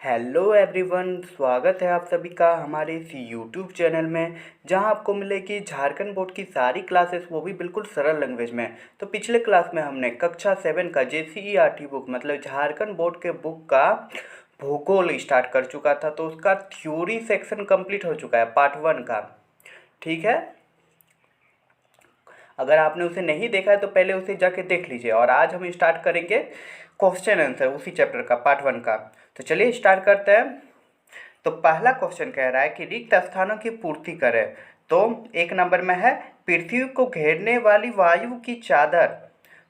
Hello everyone, स्वागत है आप सभी का हमारे इस यूट्यूब चैनल में जहां आपको मिलेगी झारखंड बोर्ड की सारी क्लासेस, वो भी बिल्कुल सरल लैंग्वेज में। तो पिछले क्लास में हमने कक्षा 7 का JCERT बुक मतलब झारखंड बोर्ड के बुक का भूगोल स्टार्ट कर चुका था। तो उसका थ्योरी सेक्शन कंप्लीट हो चुका है, पार्ट 1 का। ठीक है, अगर आपने उसे नहीं देखा है तो पहले उसे जाके देख लीजिए। और आज हम स्टार्ट करेंगे क्वेश्चन आंसर उसी चैप्टर का, पार्ट 1 का। तो चलिए स्टार्ट करते हैं। तो पहला क्वेश्चन कह रहा है कि रिक्त स्थानों की पूर्ति करें। तो एक नंबर में है, पृथ्वी को घेरने वाली वायु की चादर,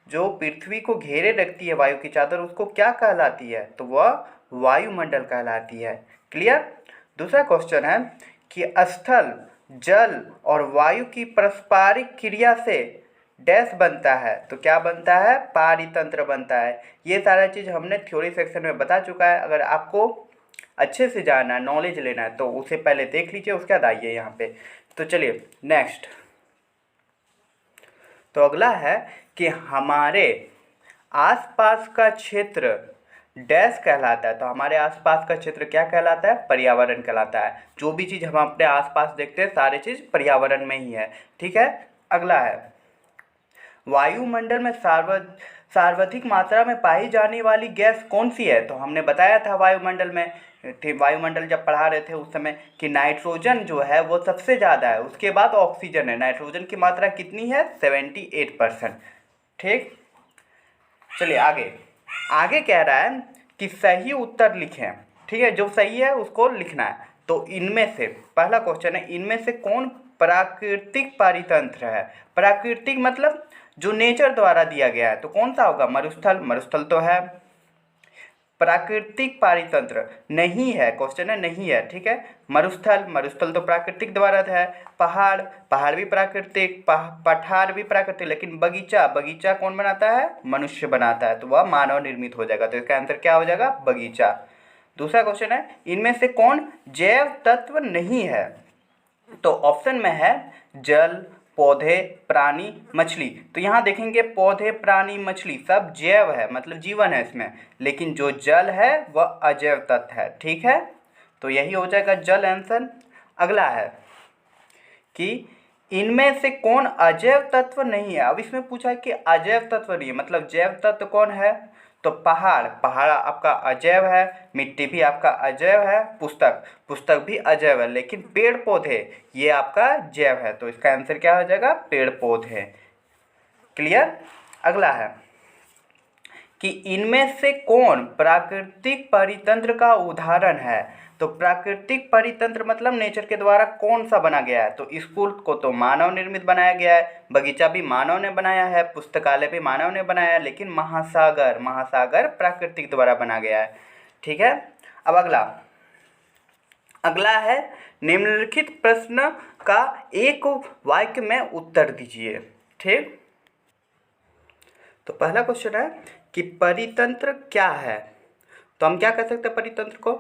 जो पृथ्वी को घेरे रखती है वायु की चादर, उसको क्या कहलाती है? तो वह वायुमंडल कहलाती है। क्लियर। दूसरा क्वेश्चन है कि स्थल, जल और वायु की पारस्परिक क्रिया से डैश बनता है। तो क्या बनता है? पारितंत्र बनता है। ये सारा चीज़ हमने थ्योरी सेक्शन में बता चुका है। अगर आपको अच्छे से जानना है, नॉलेज लेना है, तो उसे पहले देख लीजिए, उसके बाद आइए यहाँ पे। तो चलिए नेक्स्ट। तो अगला है कि हमारे आसपास का क्षेत्र डैश कहलाता है। तो हमारे आसपास का क्षेत्र क्या कहलाता है? पर्यावरण कहलाता है। जो भी चीज़ हम अपने आसपास देखते हैं सारी चीज़ पर्यावरण में ही है। ठीक है। अगला है, वायुमंडल में सर्वाधिक मात्रा में पाई जाने वाली गैस कौन सी है? तो हमने बताया था वायुमंडल में वायुमंडल जब पढ़ा रहे थे उस समय कि नाइट्रोजन जो है वो सबसे ज़्यादा है, उसके बाद ऑक्सीजन है। नाइट्रोजन की मात्रा कितनी है? 78%। ठीक। चलिए आगे। आगे कह रहा है कि सही उत्तर लिखें। ठीक है, जो सही है उसको लिखना है। तो इनमें से पहला क्वेश्चन है, इनमें से कौन प्राकृतिक पारितंत्र है? प्राकृतिक मतलब जो नेचर द्वारा दिया गया है। तो कौन सा होगा? मरुस्थल। मरुस्थल तो है। प्राकृतिक पारितंत्र नहीं है, क्वेश्चन है नहीं है। ठीक है। मरुस्थल, मरुस्थल तो प्राकृतिक द्वारा है। पहाड़, पहाड़ भी प्राकृतिक, पठार भी प्राकृतिक। लेकिन बगीचा, बगीचा कौन बनाता है? मनुष्य बनाता है, तो वह मानव निर्मित हो जाएगा। तो इसका आंसर क्या हो जाएगा? बगीचा। दूसरा क्वेश्चन है, इनमें से कौन जैव तत्व नहीं है? तो ऑप्शन में है जल, पौधे, प्राणी, मछली। तो यहाँ देखेंगे पौधे, प्राणी, मछली सब जैव है, मतलब जीवन है इसमें। लेकिन जो जल है वह अजैव तत्व है। ठीक है, तो यही हो जाएगा जल आंसर। अगला है कि इनमें से कौन अजैव तत्व नहीं है। अब इसमें पूछा है कि अजैव तत्व नहीं है, मतलब जैव तत्व कौन है? तो पहाड़, पहाड़ आपका अजैव है। मिट्टी भी आपका अजैव है। पुस्तक, पुस्तक भी अजैव है। लेकिन पेड़ पौधे ये आपका जैव है। तो इसका आंसर क्या हो जाएगा? पेड़ पौधे। क्लियर। अगला है कि इनमें से कौन प्राकृतिक परितंत्र का उदाहरण है? तो प्राकृतिक परितंत्र मतलब नेचर के द्वारा कौन सा बना गया है? तो स्कूल को तो मानव निर्मित बनाया गया है, बगीचा भी मानव ने बनाया है, पुस्तकालय भी मानव ने बनाया है, लेकिन महासागर, महासागर प्राकृतिक द्वारा बना गया है। ठीक है। अब अगला, अगला है निम्नलिखित प्रश्न का एक वाक्य में उत्तर दीजिए। ठीक। तो पहला क्वेश्चन है कि परितंत्र क्या है? तो हम क्या कह सकते हैं परितंत्र को?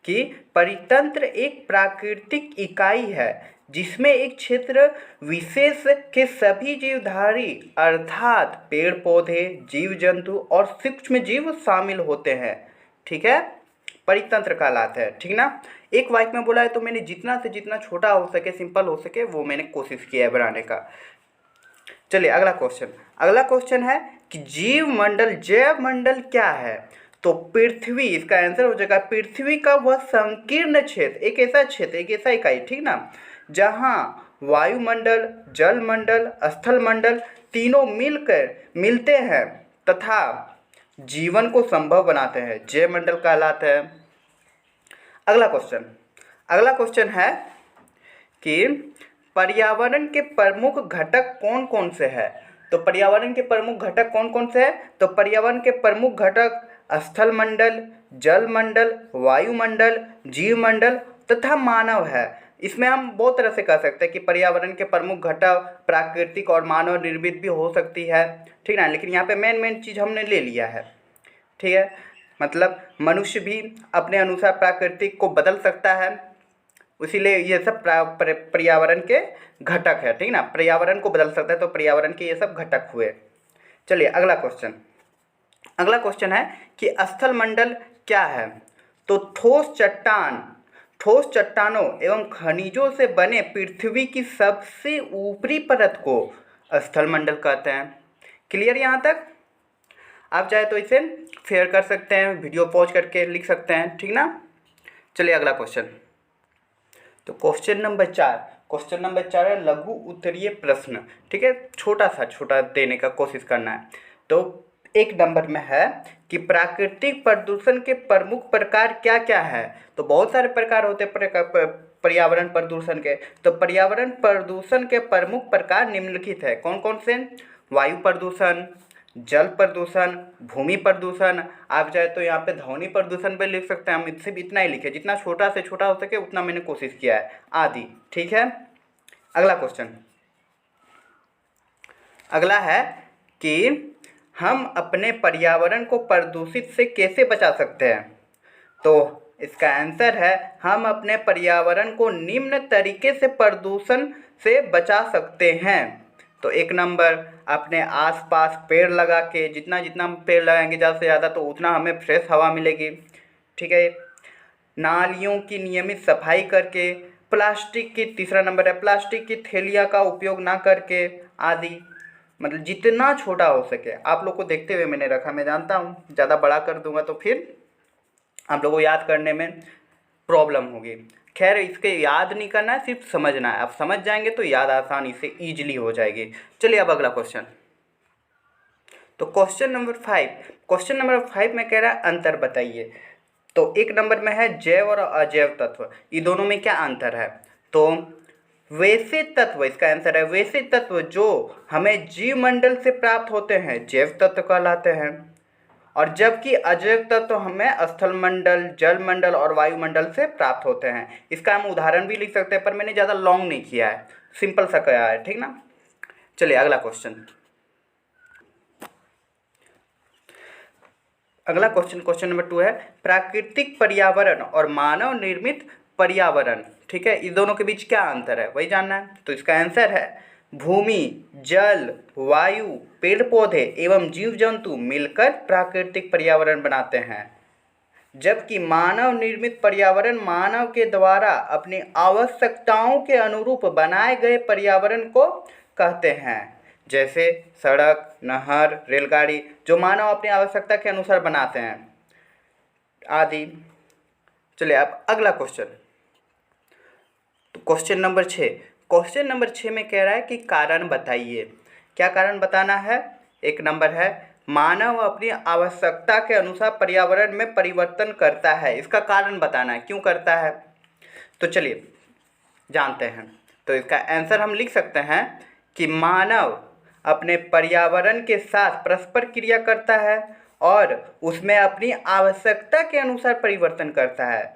कि परितंत्र एक प्राकृतिक इकाई है जिसमें एक क्षेत्र विशेष के सभी जीवधारी अर्थात पेड़ पौधे, जीव जंतु और सूक्ष्म जीव शामिल होते हैं। ठीक है, परितंत्र कहलाता है। ठीक ना। एक वाक्य में बोला है तो मैंने जितना से जितना छोटा हो सके, सिंपल हो सके, वो मैंने कोशिश किया है बनाने का। चलिए अगला क्वेश्चन। अगला क्वेश्चन है कि जीव मंडल, जैव मंडल क्या है? तो पृथ्वी, इसका आंसर हो जाएगा पृथ्वी का वह संकीर्ण क्षेत्र, एक ऐसा क्षेत्र, एक ऐसा इकाई, ठीक ना, जहाँ वायुमंडल, जल मंडल, स्थल मंडल तीनों मिलकर मिलते हैं तथा जीवन को संभव बनाते हैं, जैव मंडल कहलाता है। अगला क्वेश्चन, अगला क्वेश्चन है कि पर्यावरण के प्रमुख घटक कौन कौन से हैं? तो पर्यावरण के प्रमुख घटक कौन कौन से हैं? तो पर्यावरण के प्रमुख घटक स्थल मंडल, जल मंडल, वायुमंडल, जीव मंडल तथा मानव है। इसमें हम बहुत तरह से कह सकते हैं कि पर्यावरण के प्रमुख घटक प्राकृतिक और मानव निर्मित भी हो सकती है। ठीक है, लेकिन यहाँ पे मेन चीज़ हमने ले लिया है। ठीक है, मतलब मनुष्य भी अपने अनुसार प्राकृतिक को बदल सकता है, इसीलिए ये सब पर्यावरण के घटक है। ठीक ना, पर्यावरण को बदल सकता है तो पर्यावरण के ये सब घटक हुए। चलिए अगला क्वेश्चन। अगला क्वेश्चन है कि स्थल मंडल क्या है? तो ठोस चट्टानों एवं खनिजों से बने पृथ्वी की सबसे ऊपरी परत को स्थलमंडल कहते हैं। क्लियर यहाँ तक? आप चाहे तो इसे शेयर कर सकते हैं, वीडियो पॉज करके लिख सकते हैं, ठीक ना। चलिए अगला क्वेश्चन। तो क्वेश्चन नंबर 4 है लघु उत्तरीय प्रश्न, ठीक है, छोटा देने का कोशिश करना है। तो 1 नंबर में है कि प्राकृतिक प्रदूषण के प्रमुख प्रकार क्या क्या है? तो बहुत सारे प्रकार होते हैं पर्यावरण प्रदूषण के। तो पर्यावरण प्रदूषण के प्रमुख प्रकार निम्नलिखित है। कौन कौन से? वायु प्रदूषण, जल प्रदूषण, भूमि प्रदूषण, आप चाहे तो यहाँ पे ध्वनि प्रदूषण पे लिख सकते हैं। हम सिर्फ इतना ही लिखे, जितना छोटा से छोटा हो सके उतना मैंने कोशिश किया है, आदि, ठीक है। अगला क्वेश्चन, अगला है कि हम अपने पर्यावरण को प्रदूषित से कैसे बचा सकते हैं? तो इसका आंसर है हम अपने पर्यावरण को निम्न तरीके से प्रदूषण से बचा सकते हैं। तो 1 नंबर, अपने आसपास पेड़ लगा के, जितना जितना पेड़ लगाएंगे ज़्यादा से ज़्यादा तो उतना हमें फ्रेश हवा मिलेगी, ठीक है। नालियों की नियमित सफाई करके, तीसरा नंबर है प्लास्टिक की थैलियाँ का उपयोग ना करके, आदि। मतलब जितना छोटा हो सके। आप लोग को देखते हुए मैंने रखा, मैं जानता हूँ ज़्यादा बड़ा कर दूंगा तो फिर आप लोगों को याद करने में प्रॉब्लम होगी। खैर, इसके याद नहीं करना है, सिर्फ समझना है। आप समझ जाएंगे तो याद आसानी से ईजिली हो जाएगी। चलिए अब अगला क्वेश्चन। तो क्वेश्चन नंबर 5 में कह रहा है अंतर बताइए। तो 1 नंबर में है जैव और अजैव तत्व, ये दोनों में क्या अंतर है? तो वैसे तत्व, इसका आंसर है वैसे तत्व जो हमें जीवमंडल से प्राप्त होते हैं जैव तत्व कहलाते हैं, और जबकि अजैव तत्व हमें स्थलमंडल, जलमंडल और वायुमंडल से प्राप्त होते हैं। इसका हम उदाहरण भी लिख सकते हैं, पर मैंने ज़्यादा लॉन्ग नहीं किया है, सिंपल सा किया है, ठीक ना। चलिए अगला क्वेश्चन। क्वेश्चन नंबर 2 है प्राकृतिक पर्यावरण और मानव निर्मित पर्यावरण, ठीक है, इस दोनों के बीच क्या अंतर है, वही जानना है। तो इसका आंसर है भूमि, जल, वायु, पेड़ पौधे एवं जीव जंतु मिलकर प्राकृतिक पर्यावरण बनाते हैं, जबकि मानव निर्मित पर्यावरण मानव के द्वारा अपनी आवश्यकताओं के अनुरूप बनाए गए पर्यावरण को कहते हैं। जैसे सड़क, नहर, रेलगाड़ी, जो मानव अपनी आवश्यकता के अनुसार बनाते हैं, आदि। चलिए अब अगला क्वेश्चन। तो क्वेश्चन नंबर 6 में कह रहा है कि कारण बताइए। क्या कारण बताना है? 1 नंबर है मानव अपनी आवश्यकता के अनुसार पर्यावरण में परिवर्तन करता है, इसका कारण बताना है, क्यों करता है। तो चलिए जानते हैं। तो इसका आंसर हम लिख सकते हैं कि मानव अपने पर्यावरण के साथ परस्पर क्रिया करता है और उसमें अपनी आवश्यकता के अनुसार परिवर्तन करता है।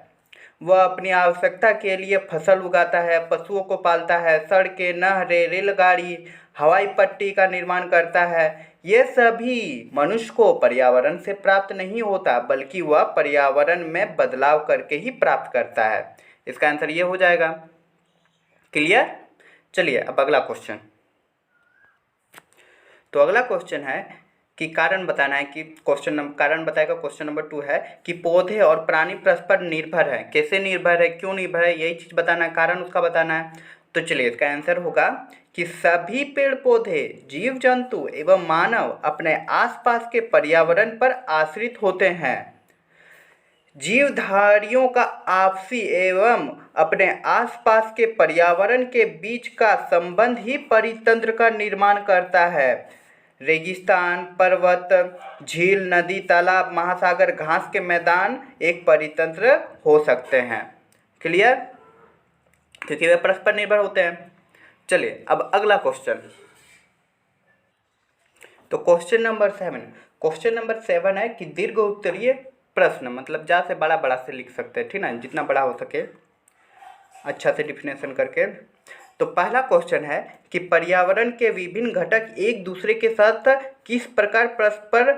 वह अपनी आवश्यकता के लिए फसल उगाता है, पशुओं को पालता है, सड़कें, नहरें, रेलगाड़ी, हवाई पट्टी का निर्माण करता है। ये सभी मनुष्य को पर्यावरण से प्राप्त नहीं होता, बल्कि वह पर्यावरण में बदलाव करके ही प्राप्त करता है। इसका आंसर ये हो जाएगा। क्लियर? चलिए अब अगला क्वेश्चन। तो अगला क्वेश्चन है कि कारण बताना है कि कारण बताएगा। क्वेश्चन नंबर 2 है कि पौधे और प्राणी परस्पर निर्भर है। कैसे निर्भर है, क्यों निर्भर है, यही चीज़ बताना है, कारण उसका बताना है। तो चलिए इसका आंसर होगा कि सभी पेड़ पौधे, जीव जंतु एवं मानव अपने आसपास के पर्यावरण पर आश्रित होते हैं। जीवधारियों का आपसी एवं अपने आसपास के पर्यावरण के बीच का संबंध ही परितंत्र का निर्माण करता है। रेगिस्तान, पर्वत, झील, नदी, तालाब, महासागर, घास के मैदान एक परितंत्र हो सकते हैं। क्लियर? क्योंकि वे परस्पर निर्भर होते हैं। चलिए अब अगला क्वेश्चन। तो क्वेश्चन नंबर 7 है कि दीर्घ उत्तरीय प्रश्न, मतलब ज़्यादा से बड़ा से लिख सकते हैं, ठीक ना, जितना बड़ा हो सके अच्छा से डिफिनेशन करके। तो पहला क्वेश्चन है कि पर्यावरण के विभिन्न घटक एक दूसरे के साथ किस प्रकार परस्पर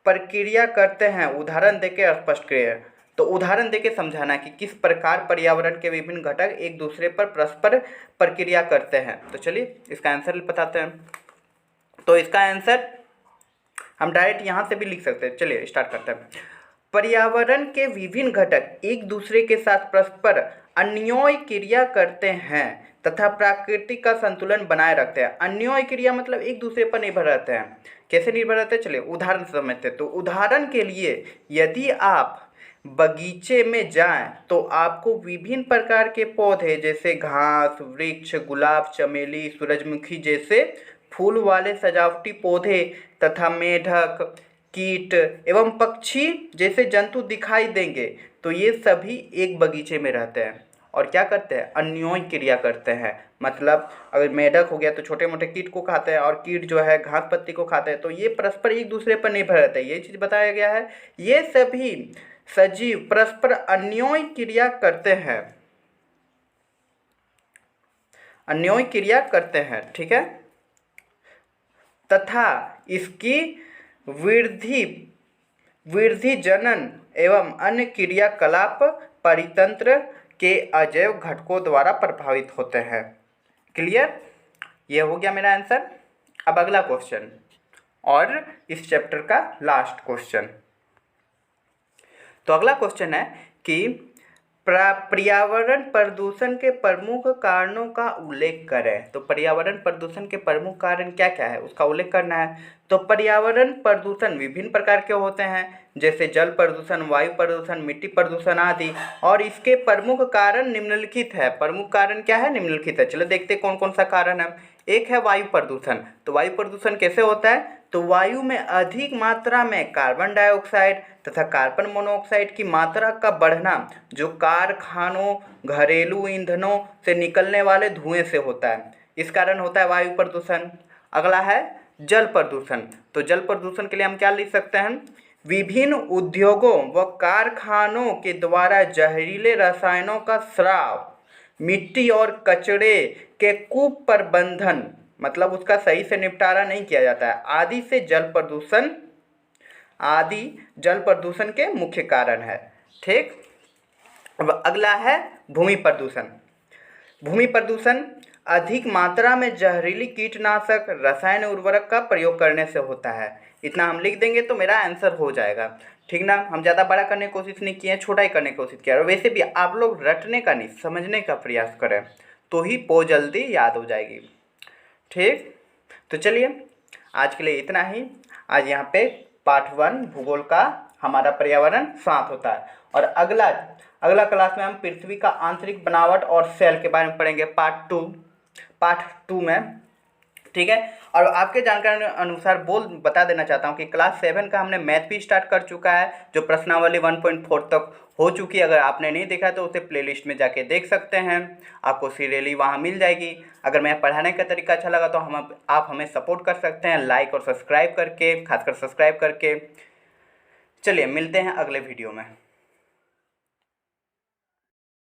प्रक्रिया करते हैं, उदाहरण देके स्पष्ट करिए। तो उदाहरण देके समझाना है कि किस प्रकार पर्यावरण के विभिन्न घटक एक दूसरे पर परस्पर प्रक्रिया करते हैं। तो चलिए इसका आंसर बताते हैं। तो इसका आंसर हम डायरेक्ट यहाँ से भी लिख सकते हैं। चलिए स्टार्ट करते हैं। पर्यावरण के विभिन्न घटक एक दूसरे के साथ परस्पर अन्योन्य क्रिया करते हैं तथा प्रकृति का संतुलन बनाए रखते हैं। अन्योन्य क्रिया मतलब एक दूसरे पर निर्भर रहते हैं। कैसे निर्भर रहते हैं, चलिए उदाहरण समझते हैं। तो उदाहरण के लिए यदि आप बगीचे में जाएं तो आपको विभिन्न प्रकार के पौधे जैसे घास, वृक्ष, गुलाब, चमेली, सूरजमुखी जैसे फूल वाले सजावटी पौधे तथा मेढक, कीट एवं पक्षी जैसे जंतु दिखाई देंगे। तो ये सभी एक बगीचे में रहते हैं और क्या करते हैं, अन्योन्य क्रिया करते हैं। मतलब अगर मेढक हो गया तो छोटे मोटे कीट को खाते हैं और कीट जो है घास पत्ती को खाते हैं। तो ये परस्पर एक दूसरे पर निर्भर रहते हैं, ये चीज़ बताया गया है। ये सभी सजीव परस्पर अन्योन्य क्रिया करते हैं, अन्योन्य क्रिया करते हैं, ठीक है। तथा इसकी वृद्धि जनन एवं अन्य क्रियाकलाप परितंत्र के अजैव घटकों द्वारा प्रभावित होते हैं। क्लियर, ये हो गया मेरा आंसर। अब अगला क्वेश्चन और इस चैप्टर का लास्ट क्वेश्चन। तो अगला क्वेश्चन है कि पर्यावरण प्रदूषण के प्रमुख कारणों का उल्लेख करें। तो पर्यावरण प्रदूषण के प्रमुख कारण क्या क्या है उसका उल्लेख करना है। तो पर्यावरण प्रदूषण विभिन्न प्रकार के होते हैं जैसे जल प्रदूषण, वायु प्रदूषण, मिट्टी प्रदूषण आदि। और इसके प्रमुख कारण निम्नलिखित है। प्रमुख कारण क्या है, निम्नलिखित है। चलो देखते हैं कौन कौन सा कारण है। एक है वायु प्रदूषण। तो वायु प्रदूषण कैसे होता है, तो वायु में अधिक मात्रा में कार्बन डाइऑक्साइड तथा कार्बन मोनोऑक्साइड की मात्रा का बढ़ना जो कारखानों, घरेलू ईंधनों से निकलने वाले धुएं से होता है, इस कारण होता है वायु प्रदूषण। अगला है जल प्रदूषण। तो जल प्रदूषण के लिए हम क्या लिख सकते हैं, विभिन्न उद्योगों व कारखानों के द्वारा जहरीले रसायनों का स्राव, मिट्टी और कचरे के कुप्रबंधन मतलब उसका सही से निपटारा नहीं किया जाता है आदि से जल प्रदूषण के मुख्य कारण है। ठीक। अब अगला है भूमि प्रदूषण। भूमि प्रदूषण अधिक मात्रा में जहरीली कीटनाशक, रसायन, उर्वरक का प्रयोग करने से होता है। इतना हम लिख देंगे तो मेरा आंसर हो जाएगा, ठीक ना। हम ज़्यादा बड़ा करने की कोशिश नहीं किए, छोटा ही करने की कोशिश किया। और वैसे भी आप लोग रटने का नहीं, समझने का प्रयास करें तो ही बहुत जल्दी याद हो जाएगी। ठीक, तो चलिए आज के लिए इतना ही। आज यहाँ पे पार्ट 1 भूगोल का हमारा पर्यावरण समाप्त होता है और अगला क्लास में हम पृथ्वी का आंतरिक बनावट और सेल के बारे में पढ़ेंगे पार्ट 2 में, ठीक है। और आपके जानकारी अनुसार बता देना चाहता हूँ कि क्लास 7 का हमने मैथ भी स्टार्ट कर चुका है जो प्रश्नावली 1.4 तक हो चुकी है। अगर आपने नहीं देखा तो उसे प्लेलिस्ट में जाके देख सकते हैं, आपको सीरियली वहाँ मिल जाएगी। अगर मैं पढ़ाने का तरीका अच्छा लगा तो आप हमें सपोर्ट कर सकते हैं लाइक और सब्सक्राइब करके, खासकर सब्सक्राइब करके। चलिए मिलते हैं अगले वीडियो में।